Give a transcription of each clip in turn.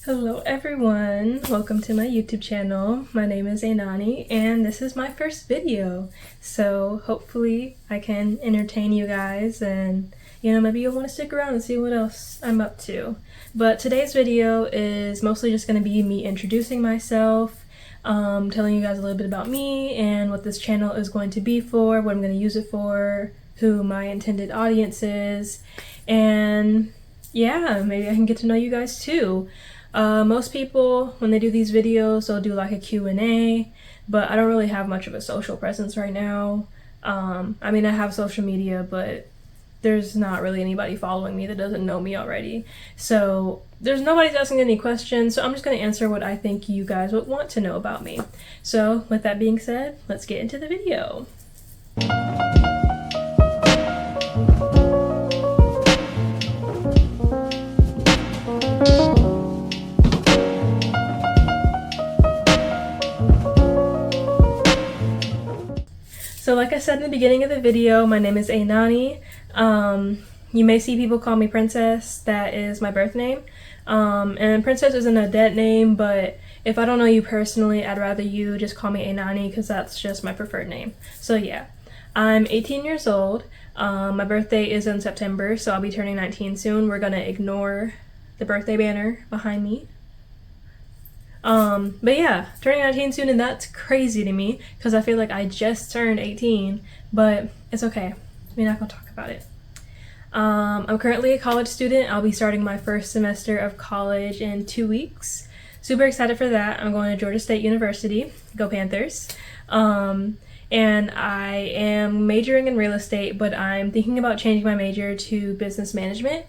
Hello everyone, welcome to my YouTube channel. My name is Ainani and this is my first video. So hopefully I can entertain you guys and maybe you'll want to stick around and see what else I'm up to. But today's video is mostly just going to be me introducing myself, telling you guys a little bit about me and what this channel is going to be for, what I'm going to use it for, who my intended audience is, and yeah, maybe I can get to know you guys too. Most people, when they do these videos, they'll do like a Q&A, but I don't really have much of a social presence right now. I mean, I have social media, but there's not really anybody following me that doesn't know me already. So there's nobody's asking any questions, so I'm just going to answer what I think you guys would want to know about me. So with that being said, let's get into the video. So like I said in the beginning of the video, my name is Ainani. You may see people call me Princess. That is my birth name. And Princess isn't a dead name, but if I don't know you personally, I'd rather you just call me Ainani because that's just my preferred name. So yeah, I'm 18 years old. My birthday is in September, so I'll be turning 19 soon. We're gonna ignore the birthday banner behind me. But yeah, turning 19 soon, and that's crazy to me because I feel like I just turned 18, but it's okay. We're not gonna talk about it. I'm currently a college student. I'll be starting my first semester of college in 2 weeks. Super excited for that. I'm going to Georgia State University. Go Panthers. And I am majoring in real estate, but I'm thinking about changing my major to business management.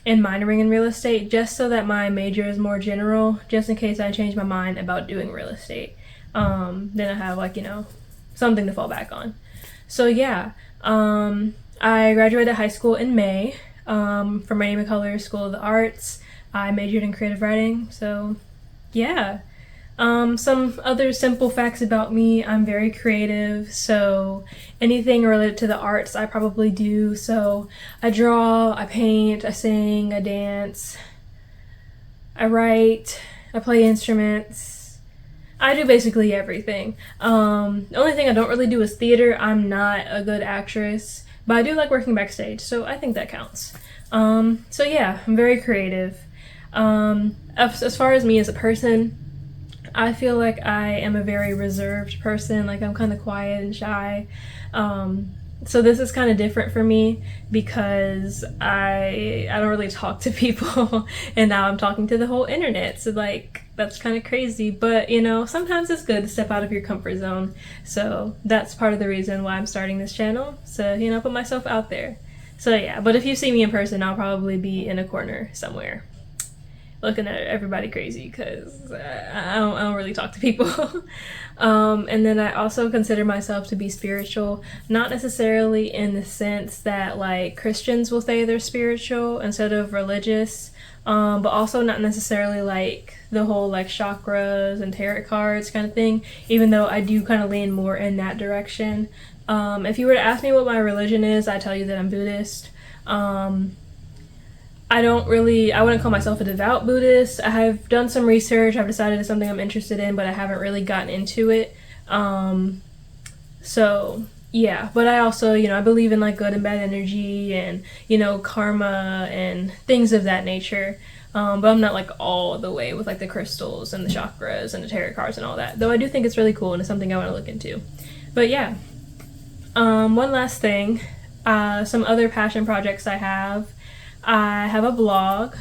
And minoring in real estate just so that my major is more general, just in case I change my mind about doing real estate. Then I have something to fall back on. So yeah, I graduated high school in May from Rainbow Colors School of the Arts. I majored in creative writing, so yeah. Some other simple facts about me: I'm very creative, so anything related to the arts I probably do. So I draw, I paint, I sing, I dance, I write, I play instruments. I do basically everything. The only thing I don't really do is theater. I'm not a good actress, but I do like working backstage, so I think that counts. So yeah, I'm very creative. As far as me as a person, I feel like I am a very reserved person. Like, I'm kind of quiet and shy. So this is kind of different for me because I don't really talk to people and now I'm talking to the whole internet. So like, that's kind of crazy, but sometimes it's good to step out of your comfort zone. So that's part of the reason why I'm starting this channel. So, put myself out there. So yeah, but if you see me in person, I'll probably be in a corner somewhere looking at everybody crazy because I don't really talk to people. And then I also consider myself to be spiritual, not necessarily in the sense that like Christians will say they're spiritual instead of religious, but also not necessarily like the whole like chakras and tarot cards kind of thing, even though I do kind of lean more in that direction. If you were to ask me what my religion is, I tell you that I'm Buddhist. I wouldn't call myself a devout Buddhist. I have done some research. I've decided it's something I'm interested in, but I haven't really gotten into it. So yeah, but I also, I believe in like good and bad energy and, karma and things of that nature. But I'm not like all the way with like the crystals and the chakras and the tarot cards and all that, though I do think it's really cool and it's something I want to look into. But yeah, one last thing, some other passion projects I have a blog,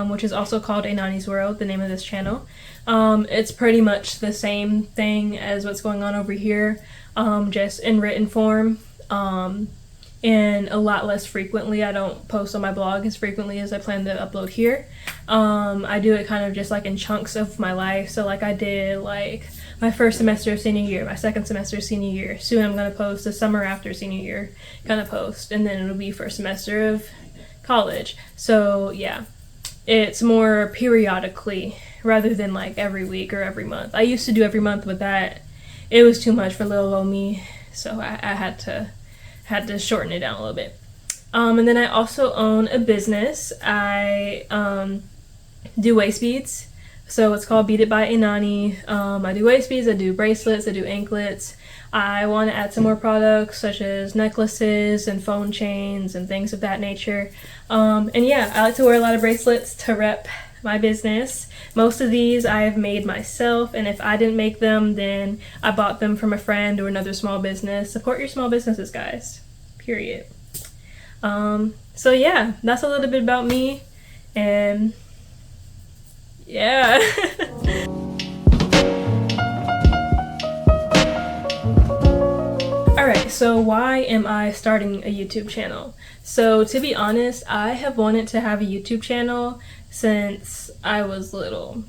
which is also called Ainani's World, the name of this channel. It's pretty much the same thing as what's going on over here, just in written form, and a lot less frequently. I don't post on my blog as frequently as I plan to upload here. I do it kind of just like in chunks of my life. So like I did like my first semester of senior year, my second semester of senior year. Soon I'm going to post the summer after senior year kind of post, and then it'll be first semester of college. So yeah, it's more periodically rather than like every week or every month. I used to do every month, but it was too much for little old me, so I had to shorten it down a little bit. And then I also own a business. I do waist beads. So it's called Beat It by Ainani. I do waist beads, I do bracelets, I do anklets. I want to add some more products such as necklaces and phone chains and things of that nature. And yeah, I like to wear a lot of bracelets to rep my business. Most of these I've made myself, and if I didn't make them, then I bought them from a friend or another small business. Support your small businesses, guys. Period. So yeah, that's a little bit about me, and yeah. Alright, so why am I starting a YouTube channel? So to be honest, I have wanted to have a YouTube channel since I was little.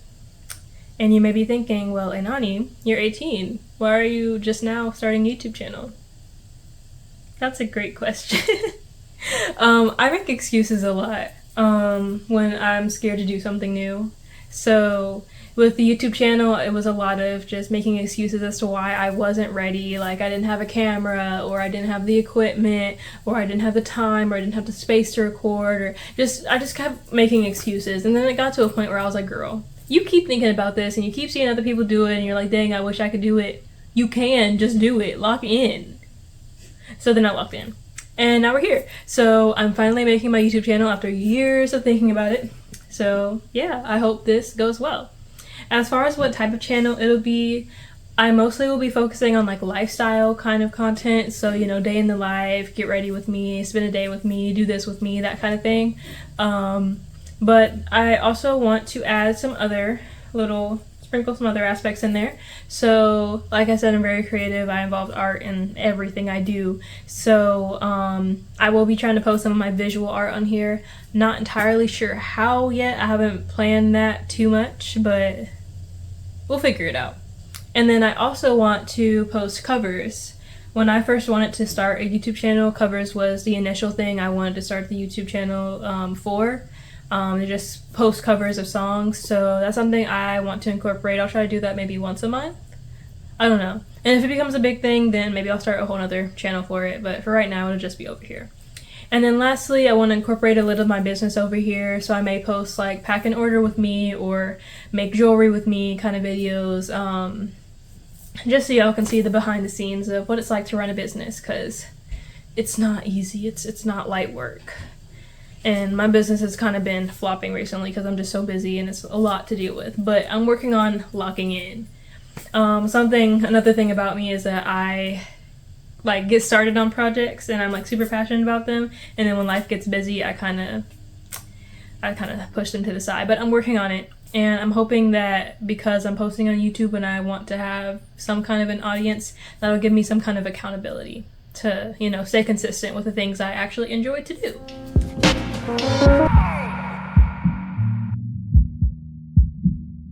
And you may be thinking, well, ainani, you're 18. Why are you just now starting a YouTube channel? That's a great question. I make excuses a lot when I'm scared to do something new. So with the YouTube channel, it was a lot of just making excuses as to why I wasn't ready. Like I didn't have a camera, or I didn't have the equipment, or I didn't have the time, or I didn't have the space to record, or I just kept making excuses. And then it got to a point where I was like, girl, you keep thinking about this and you keep seeing other people do it and you're like, dang, I wish I could do it. You can, just do it. Lock in. So then I locked in. And now we're here. So I'm finally making my YouTube channel after years of thinking about it. So yeah, I hope this goes well. As far as what type of channel it'll be, I mostly will be focusing on like lifestyle kind of content. So, you know, day in the life, get ready with me, spend a day with me, do this with me, that kind of thing. But I also want to add some other sprinkle some other aspects in there. So like I said, I'm very creative. I involve art in everything I do. So I will be trying to post some of my visual art on here. Not entirely sure how yet. I haven't planned that too much, but we'll figure it out. And then I also want to post covers. When I first wanted to start a YouTube channel, covers was the initial thing I wanted to start the YouTube channel for. To just post covers of songs. So that's something I want to incorporate. I'll try to do that maybe once a month. I don't know. And if it becomes a big thing, then maybe I'll start a whole other channel for it. But for right now, it'll just be over here. And then lastly, I want to incorporate a little of my business over here. So I may post like pack and order with me or make jewelry with me kind of videos. Just so y'all can see the behind the scenes of what it's like to run a business, because it's not easy. It's not light work. And my business has kind of been flopping recently because I'm just so busy and it's a lot to deal with. But I'm working on locking in. Another thing about me is that I like get started on projects and I'm like super passionate about them. And then when life gets busy, I kind of push them to the side. But I'm working on it. And I'm hoping that because I'm posting on YouTube and I want to have some kind of an audience, that'll give me some kind of accountability to, you know, stay consistent with the things I actually enjoy to do.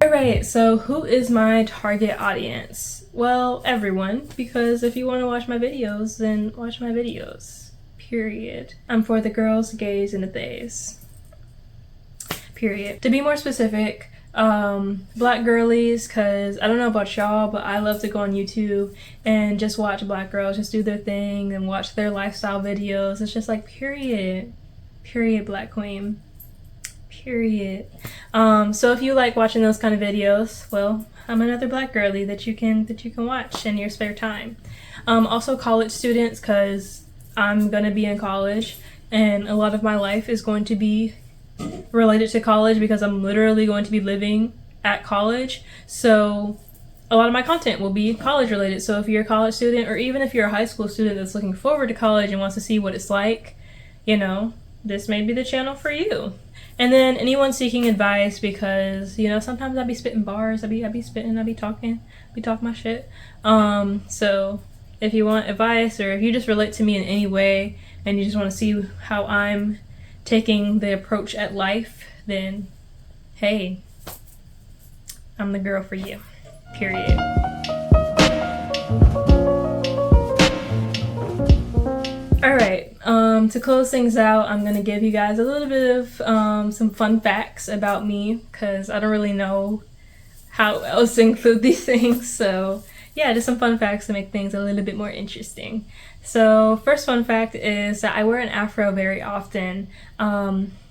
Alright, so who is my target audience? Well, everyone, because if you want to watch my videos, then watch my videos. Period. I'm for the girls, gays, and the theys. Period. To be more specific, black girlies, because I don't know about y'all, but I love to go on YouTube and just watch black girls just do their thing and watch their lifestyle videos. It's just like, period. Period, black queen. Period. So if you like watching those kind of videos, well, I'm another black girly that you can watch in your spare time. Also college students, because I'm gonna be in college and a lot of my life is going to be related to college because I'm literally going to be living at college. So a lot of my content will be college related. So if you're a college student, or even if you're a high school student that's looking forward to college and wants to see what it's like, you know, this may be the channel for you. And then anyone seeking advice, because, you know, sometimes I be spitting bars, I be spitting, I be talking my shit. So if you want advice, or if you just relate to me in any way and you just want to see how I'm taking the approach at life, then hey, I'm the girl for you. Period. Alright, to close things out, I'm gonna give you guys a little bit of some fun facts about me, because I don't really know how else to include these things. So yeah, just some fun facts to make things a little bit more interesting. So first fun fact is that I wear an afro very often.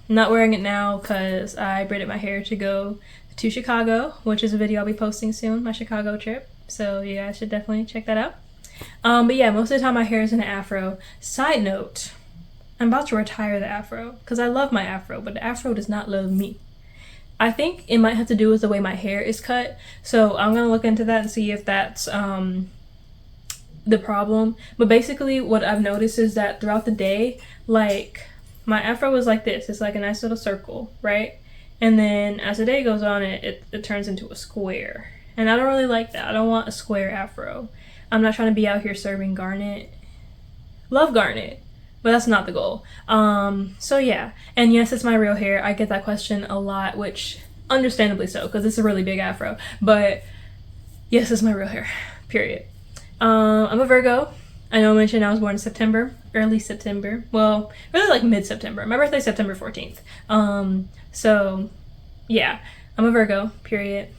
I'm not wearing it now because I braided my hair to go to Chicago, which is a video I'll be posting soon, my Chicago trip. So you guys should definitely check that out. But yeah, most of the time my hair is in an afro. Side note, I'm about to retire the afro because I love my afro, but the afro does not love me. I think it might have to do with the way my hair is cut. So I'm gonna look into that and see if that's the problem. But basically what I've noticed is that throughout the day, like my afro is like this. It's like a nice little circle, right? And then as the day goes on, it turns into a square. And I don't really like that. I don't want a square afro. I'm not trying to be out here serving garnet. Love garnet, but that's not the goal. So yeah. And yes, it's my real hair. I get that question a lot, which understandably so, because it's a really big afro. But yes, it's my real hair, period. I'm a Virgo. I know I mentioned I was born in September, early September. Well, really like mid-September. My birthday's September 14th. So yeah, I'm a Virgo, period.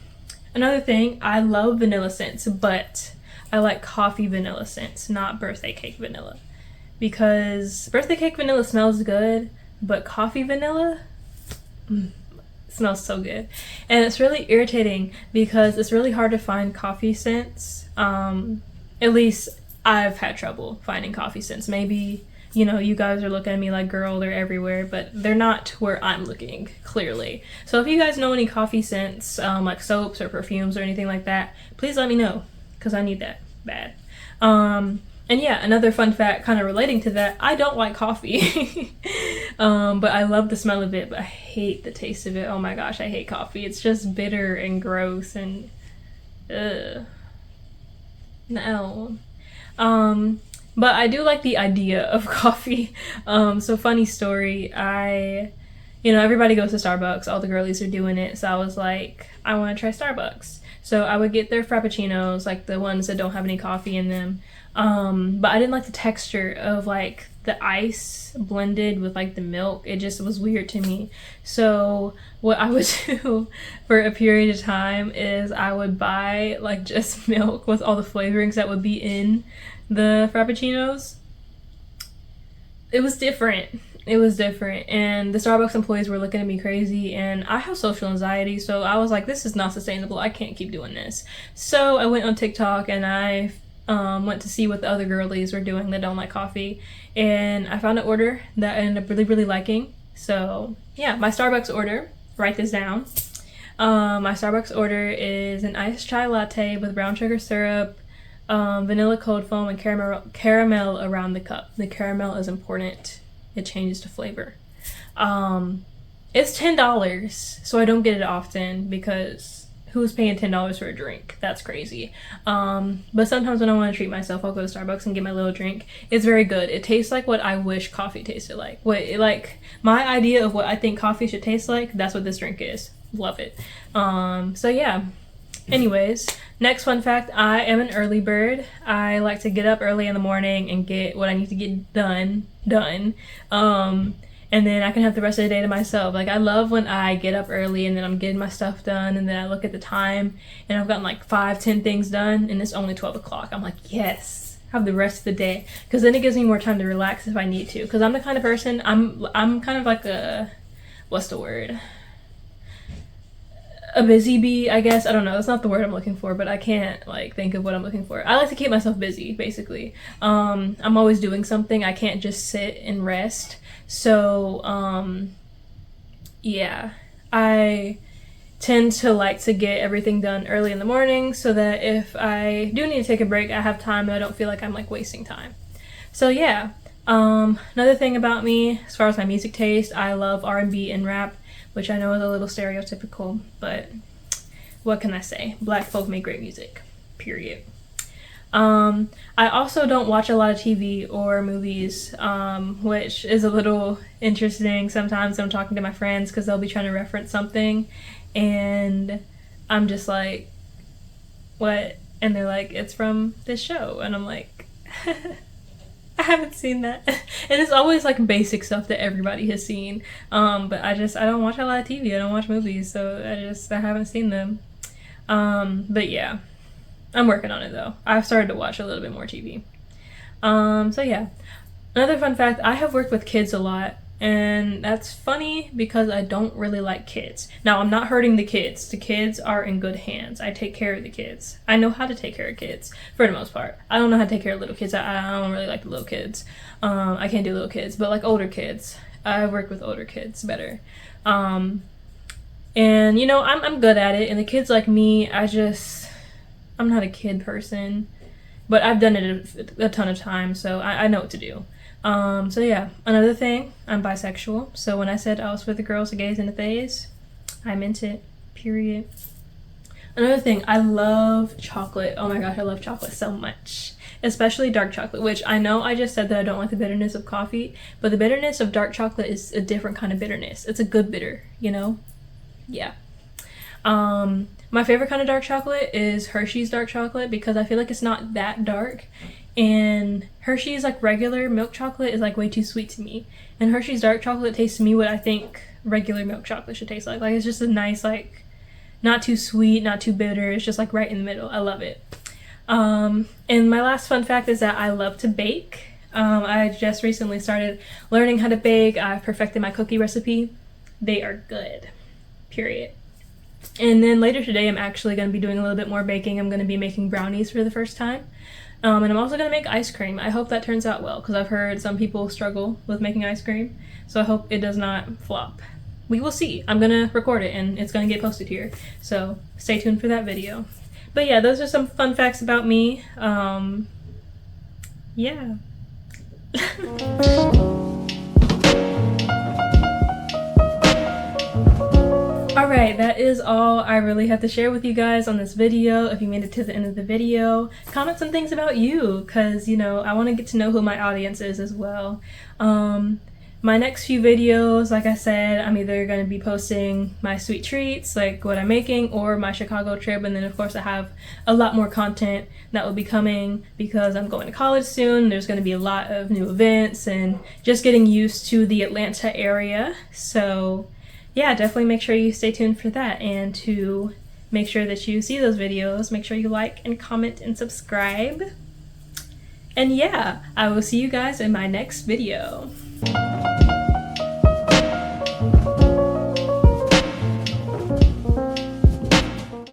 Another thing, I love vanilla scents, but I like coffee vanilla scents, not birthday cake vanilla. Because birthday cake vanilla smells good, but coffee vanilla smells so good. And it's really irritating because it's really hard to find coffee scents. At least I've had trouble finding coffee scents. Maybe, you know, you guys are looking at me like, girl, they're everywhere, but they're not where I'm looking, clearly. So if you guys know any coffee scents, like soaps or perfumes or anything like that, please let me know, because I need that bad. And yeah, another fun fact kind of relating to that, I don't like coffee. But I love the smell of it, but I hate the taste of it. Oh my gosh, I hate coffee. It's just bitter and gross and no. But I do like the idea of coffee. So funny story, everybody goes to Starbucks, all the girlies are doing it, so I was like, I want to try Starbucks. So I would get their frappuccinos, like the ones that don't have any coffee in them. But I didn't like the texture of like the ice blended with like the milk. It just was weird to me. So what I would do for a period of time is I would buy like just milk with all the flavorings that would be in the frappuccinos. It was different. It was different, and the Starbucks employees were looking at me crazy, and I have social anxiety, so I was like, this is not sustainable. I can't keep doing this. So I went on TikTok and I went to see what the other girlies were doing that don't like coffee, and I found an order that I ended up really, really liking. So yeah, my Starbucks order, write this down. My Starbucks order is an iced chai latte with brown sugar syrup, vanilla cold foam, and caramel around the cup. The caramel is important. It changes the flavor. It's $10, so I don't get it often because who's paying $10 for a drink? That's crazy. But sometimes when I want to treat myself, I'll go to Starbucks and get my little drink. It's very good. It tastes like what I wish coffee tasted like. Like my idea of what I think coffee should taste like, that's what this drink is. Love it. So yeah. Anyways, next fun fact, I am an early bird. I like to get up early in the morning and get what I need to get done. And then I can have the rest of the day to myself. Like, I love when I get up early and then I'm getting my stuff done, and then I look at the time and I've gotten like 5-10 things done and it's only 12 o'clock. I'm like, yes, have the rest of the day. Because then it gives me more time to relax if I need to. Because I'm the kind of person, I'm kind of like a, what's the word? A busy bee, I guess. I don't know. That's not the word I'm looking for, but I can't like think of what I'm looking for. I like to keep myself busy, basically. I'm always doing something. I can't just sit and rest. So, yeah, I tend to like to get everything done early in the morning so that if I do need to take a break, I have time and I don't feel like I'm like wasting time. So yeah, another thing about me, as far as my music taste, I love R&B and rap, which I know is a little stereotypical, but what can I say? Black folk make great music, period. I also don't watch a lot of TV or movies, which is a little interesting sometimes when I'm talking to my friends because they'll be trying to reference something and I'm just like, what? And they're like, it's from this show. And I'm like, I haven't seen that. And it's always like basic stuff that everybody has seen. But I don't watch a lot of TV. I don't watch movies, so I haven't seen them. But yeah, I'm working on it though. I've started to watch a little bit more TV. So yeah, another fun fact, I have worked with kids a lot. And that's funny because I don't really like kids. Now, I'm not hurting the kids. The kids are in good hands. I take care of the kids. I know how to take care of kids for the most part. I don't know how to take care of little kids. I don't really like the little kids. I can't do little kids, but like older kids. I work with older kids better. And you know, I'm good at it. And the kids like me, I'm not a kid person, but I've done it a ton of times, so I know what to do. So yeah, another thing, I'm bisexual. So when I said I was for the girls, the gays, and the theys, I meant it, period. Another thing, I love chocolate. Oh my gosh, I love chocolate so much. Especially dark chocolate, which I know I just said that I don't like the bitterness of coffee, but the bitterness of dark chocolate is a different kind of bitterness. It's a good bitter, you know? Yeah. My favorite kind of dark chocolate is Hershey's dark chocolate because I feel like it's not that dark. And Hershey's like regular milk chocolate is like way too sweet to me. And Hershey's dark chocolate tastes to me what I think regular milk chocolate should taste like. Like it's just a nice, like, not too sweet, not too bitter. It's just like right in the middle. I love it. And my last fun fact is that I love to bake. I just recently started learning how to bake. I've perfected my cookie recipe. They are good. Period. And then later today, I'm actually going to be doing a little bit more baking. I'm going to be making brownies for the first time. And I'm also going to make ice cream. I hope that turns out well because I've heard some people struggle with making ice cream. So I hope it does not flop. We will see. I'm going to record it and it's going to get posted here. So stay tuned for that video. But yeah, those are some fun facts about me. Yeah. Alright, that is all I really have to share with you guys on this video. If you made it to the end of the video, comment some things about you, because, you know, I want to get to know who my audience is as well. My next few videos, like I said, I'm either going to be posting my sweet treats, like what I'm making, or my Chicago trip, and then of course I have a lot more content that will be coming because I'm going to college soon. There's going to be a lot of new events and just getting used to the Atlanta area. So yeah, definitely make sure you stay tuned for that, and to make sure that you see those videos, make sure you like and comment and subscribe. And yeah, I will see you guys in my next video.